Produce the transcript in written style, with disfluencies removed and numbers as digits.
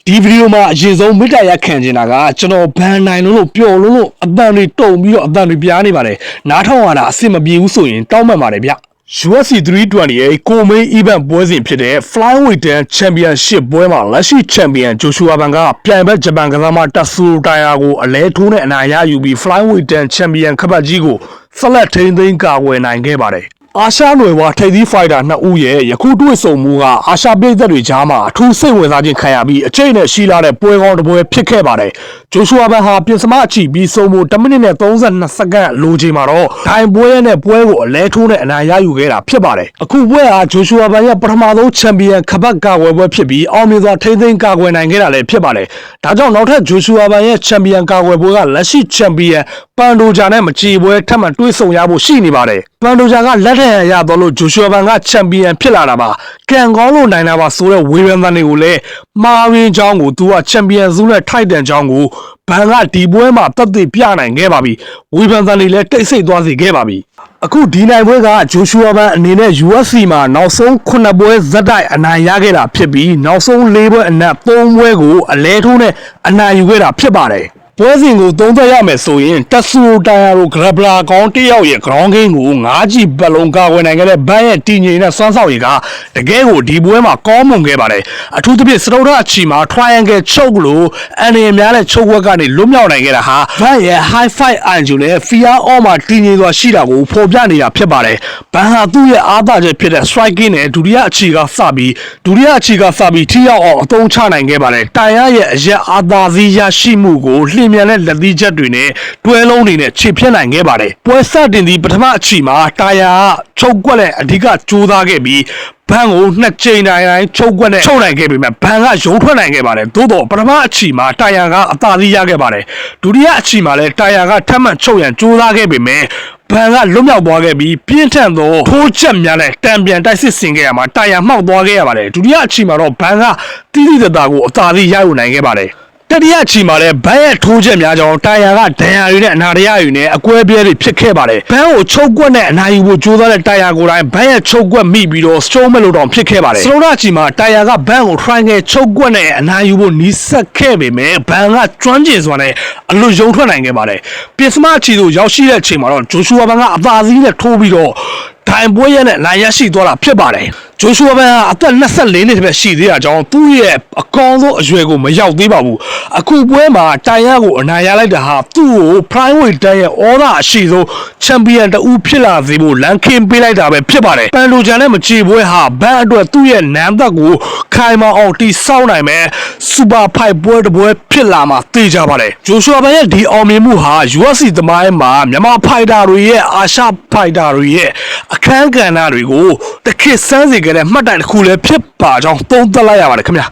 ဒီဗီဒီယိုမှာအရင်ဆုံးမေတ္တာရပ်ခံချင်တာကကျွန်တော်ဘန်နိုင်လို့ပျော်လို့အတန်တွေတုံပြီးတော့အတန်တွေပြားနေပါတယ်နားထောင်ရတာအဆင်မပြေဘူးဆိုရင်တောင်းပန်ပါတယ်ဗျ UFC 320ရဲ့ကိုမိန် event ပွဲစဉ်ဖြစ်တဲ့ Flyweight Championship ပွဲမှာလက်ရှိ Champion Joshua Ban ကပြိုင်ဘက်ဂျပန်ကစားမတက်ဆူတိုင်ယာကိုအလဲထိုးနဲ့အနိုင်ရယူပြီး Flyweight Champion ခပတ်ကြီးကိုဆက်လက်ထိန်းသိမ်းကာကွယ်နိုင်ခဲ့ပါတယ်အာရှနွယ်ဝါထိပ်သီးဖိုက်တာ2ဦးရဲ့ယခုတွေ့ဆုံမှုကအာရှပြည်သက်တွေကြားမှာအထူးစိတ်ဝင်စားခြင်းခံရပြီးအကျိတ်နဲ့ရှိလာတဲ့ပွဲကောင်းတစ်ပွဲဖြစ်ခဲ့ပါတယ်ဂျိုရှူအာဘန်ဟာပြင်စမအချီပြီးဆုံးမှု10မိနစ်နဲ့32စက္ကန့်လိုချိန်မှာတော့ဒိုင်ပွဲနဲ့ပွဲကိုအလဲထိုးနဲ့အနိုင်ရယူခဲ့တာဖြစ်ပါတယ်အခုပွဲဟာဂျိုရှူအာဘန်ရဲ့ပထမဆုံးချန်ပီယံခပတ်ကာကွယ်ပွဲဖြစ်ပြီးအောင်မြင်စွာထိန်းသိမ်းကာကွယ်နိုင်ခဲ့တာလည်းဖြစ်ပါတယ်ဒါကြောင့်နောက်ထပ်ဂျိုရှူအာဘန်ရဲ့ချန်ပီယံကာကွယ်ပွဲကလက်ရှိချန်ပီယံပန်ဒိုဂျာနဲ့မချီပွဲထပ်မံတွေ့ဆုံရဖို့ရှိနေပါတယ်ပန်ဒိုဂျာကလက်ထက်ရတော့လို့ဂျိုရှူအာဘန်ကချန်ပီယံဖြစ်လာတာပါကံကောင်းလို့နိုင်တာပါဆိုတဲ့ဝေဖန်သံတွေကိုလည်းမှားရင်းချောင်းကိုသူကချန်ပီယံစုနဲ့ထိုက်တန်ချောင်းကိုဘန်ကဒီပွဲမှာတက်တည်ပြနိုင်ခဲ့ပါပြီဝေဖန်သံတွေလည်းတိတ်ဆိတ်သွားစေခဲ့ပါပြီအခုဒီနိုင်ပွဲကဂျိုရှူအာဘန်အနေနဲ့ UFC မှာနောက်ဆုံး9ပွဲဇက်တိုက်အနိုင်ရခဲ့တာဖြစ်ပြီးနောက်ဆုံး4ပွဲအနက်3ပွဲကိုအလဲထိုးနဲ့အနိုင်ယူခဲ့တာဖြစ်ပါတယ်ပွဲစဉ်ကိုသုံးသပ်ရမယ်ဆိုရင်တက်ဆူတိုင်ယာရိုဂရဘလာကောင်းတယောက်ရဲ့ ground game ကို9ကြီးပတ်လုံးကာကွယ်နိုင်ခဲ့တဲ့ဘန်ရဲ့တည်ငြိမ်တဲ့စွမ်းဆောင်ရည်ကတကယ်ကိုဒီပွဲမှာကောင်းမွန်ခဲ့ပါတယ်အထူးသဖြင့်စတုဒ္ဓအချီမှာ triangle ချုပ်လို့အန်ရည်များတဲ့ချုပ်ဝက်ကနေလွတ်မြောက်နိုင်ခဲ့တာဟာဘန်ရဲ့ high fight angle နဲ့ fear on မှာတည်ငြိမ်စွာရှိတာကိုဖော်ပြနေတာဖြစ်ပါတယ်ဘန်ဟာသူ့ရဲ့အားသာချက်ဖြစ်တဲ့ striking နဲ့ဒုတိယအချီကစပြီးထိရောက်အောင်အသုံးချနိုင်ခဲ့ပါတယ်တိုင်ယာရဲ့အရက်အားသာစီးရရှိမှုကိုမြန်တဲ့လက်သီးချက်တွေနဲ့တွဲလုံးတွေနဲ့ခြေဖြတ်နိုင်ခဲ့ပါတယ်။ပွဲစတင်သည့်ပထမအချီမှာတာယာကချုပ်ကွက်နဲ့အဓိကကြိုးစားခဲ့ပြီးဘန်ကို2ချိန်တိုင်းချုပ်ကွက်နဲ့ချုပ်နိုင်ခဲ့ပေမဲ့ဘန်ကရုံထွက်နိုင်ခဲ့ပါတယ်။သို့တော့ပထမအချီမှာတာယာကအသာစီးရခဲ့ပါတယ်။ဒုတိယအချီမှာလည်းတာယာကထပ်မံချုပ်ရန်ကြိုးစားခဲ့ပေမဲ့ဘန်ကလွတ်မြောက်သွားခဲ့ပြီးပြင်းထန်သောထိုးချက်များနဲ့တံပြန်တိုက်စစ်ဆင်ခဲ့ရမှာတာယာမှောက်သွားခဲ့ရပါတယ်။ဒုတိယအချီမှာတော့ဘန်ကတိတိတသားကိုအသာစီးရယူနိုင်ခဲ့ပါတယ်။တတိယအချီမှာလည်းဘန်ရဲ့ထိုးချက်များကြောင့်တိုင်ယာကဒဏ်ရာတွေနဲ့အနာတရတွေနဲ့အကွဲပြဲတွေဖြစ်ခဲ့ပါတယ်ဘန်ကိုချုပ်ကွက်နဲ့အနာယူဖို့ကြိုးစားတဲ့တိုင်ယာကိုယ်တိုင်ဘန်ရဲ့ချုပ်ကွက်မိပြီးတော့စတိုးမဲ့လို့တောင်ဖြစ်ခဲ့ပါတယ်စလုံးအချီမှာတိုင်ယာကဘန်ကို triangle ချုပ်ကွက်နဲ့အနာယူဖို့နီးစပ်ခဲ့ပေမဲ့ဘန်ကကျွမ်းကျင်စွာနဲ့အလွတ်ရုံထွက်နိုင်ခဲ့ပါတယ်ပြင်စမအချီတို့ရောက်ရှိတဲ့အချိန်မှာတော့ဂျိုရှူအာဘန်ကအသာစီးနဲ့ထိုးပြီးတော့ဒိုင်ပွဲရနဲ့နိုင်ရရှိသွားတာဖြစ်ပါတယ်ဂျိုရှူအာဘန်ဟာအသက်24နှစ်တည်းရှိသေးတာကြောင့်သူ့ရဲ့အကောင်းဆုံးအရွယ်ကိုမရောက်သေးပါဘူးအခုပွဲမှာတိုင်ယာကိုအနိုင်ရလိုက်တာဟာသူ့ကို Flyweight တန်းရဲ့ဩဇာအရှိဆုံးချန်ပီယံတဦးဖြစ်လာစေဖို့လမ်းခင်းပေးလိုက်တာပဲဖြစ်ပါတယ်ပန်လိုဂျန်နဲ့မချေပွဲဟာဘန်အတွက်သူ့ရဲ့နန်းသက်ကိုခိုင်မာအောင်တီဆောက်နိုင်မယ်စူပါဖိုက်ပွဲတစ်ပွဲဖြစ်လာမှာသိကြပါတယ်ဂျိုရှူအာဘန်ရဲ့ဒီအောင်မြင်မှုဟာ UFC သမိုင်းမှာမြန်မာဖိုက်တာတွေရဲ့အာရှဖိုက်တာတွေရဲ့အခန်းကဏ္ဍတွေကိုတခေတ်စမ်းစေခဲ့တဲ့မှတ်တိုင်တစ်ခုလည်းဖြစ်ပါကြောင်းသုံးသပ်လိုက်ရပါတယ်ခင်ဗျာ